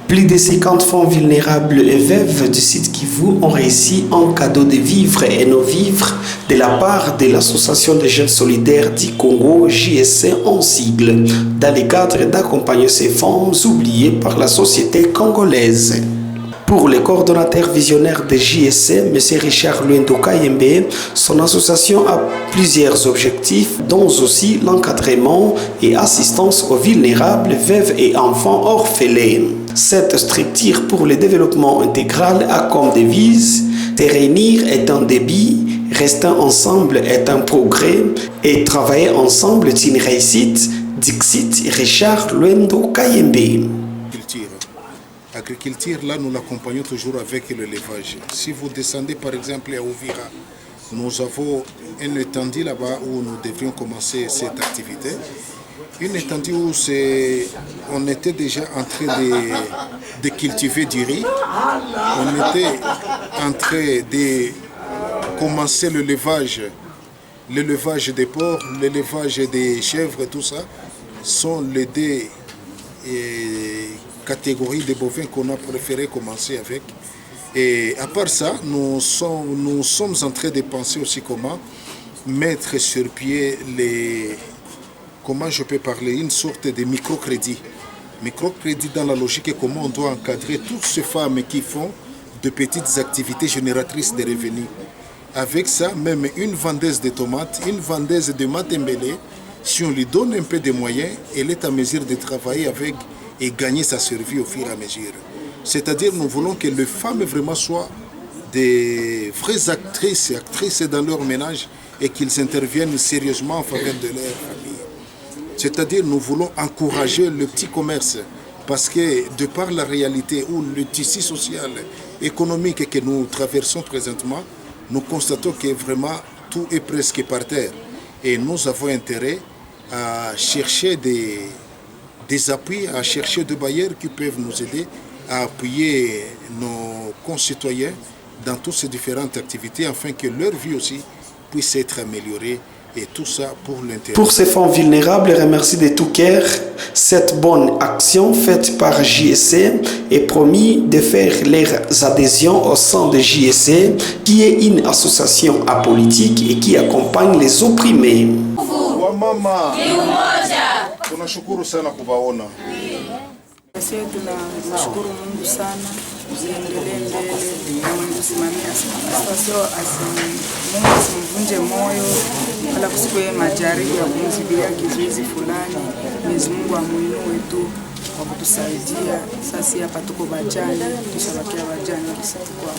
Plus de 50 femmes vulnérables et veuves du site Kivu ont réussi un cadeau de vivres et non-vivres de la part de l'Association des jeunes solidaires du Congo, JSC en sigle, dans le cadre d'accompagner ces femmes oubliées par la société congolaise. Pour le coordonnateur visionnaire de JSC, M. Richard Luendo Kayembe, son association a plusieurs objectifs, dont aussi l'encadrement et assistance aux vulnérables, veuves et enfants orphelins. Cette structure pour le développement intégral a comme devise « Se réunir est un débit, rester ensemble est un progrès et travailler ensemble est une réussite », dixit Richard Luendo Kayembe. Agriculture, là, nous l'accompagnons toujours avec l'élevage. Si vous descendez par exemple à Ouvira, nous avons une étendue là-bas où nous devrions commencer cette activité. Une étendue où on était déjà en train de cultiver du riz. On était en train de commencer l'élevage des porcs, l'élevage des chèvres, tout ça, sont les deux catégories de bovins qu'on a préféré commencer avec. Et à part ça, nous sommes en train de penser aussi comment mettre sur pied comment je peux parler, une sorte de microcrédit. Microcrédit dans la logique et comment on doit encadrer toutes ces femmes qui font de petites activités génératrices de revenus. Avec ça, même une vendeuse de tomates, une vendeuse de matembele, si on lui donne un peu de moyens, elle est en mesure de travailler avec et gagner sa survie au fur et à mesure. C'est-à-dire nous voulons que les femmes vraiment soient des vraies actrices dans leur ménage et qu'ils interviennent sérieusement en faveur de leur famille. C'est-à-dire nous voulons encourager le petit commerce parce que de par la réalité où le tissu social, économique que nous traversons présentement, nous constatons que vraiment tout est presque par terre. Et nous avons intérêt à chercher des appuis, à chercher des bailleurs qui peuvent nous aider à appuyer nos concitoyens dans toutes ces différentes activités afin que leur vie aussi puisse être améliorée et tout ça pour l'intérêt. Pour ces femmes vulnérables, remercie de tout cœur cette bonne action faite par JSC et promis de faire leurs adhésions au sein de JSC qui est une association apolitique et qui accompagne les opprimés. Tunashukuru sana kubaona. Sisi tunashukuru Mungu sana, ziendelee mbele na Mungu simamia sasa, Mungu asimvunje moyo wala kusikwe majaribu ya kumzidia kizuizi fulani. Mwenyezi Mungu amuinue tu kwa kutusaidia. Sasa hapa tuko bajani, tushabakia bajani kisa kwa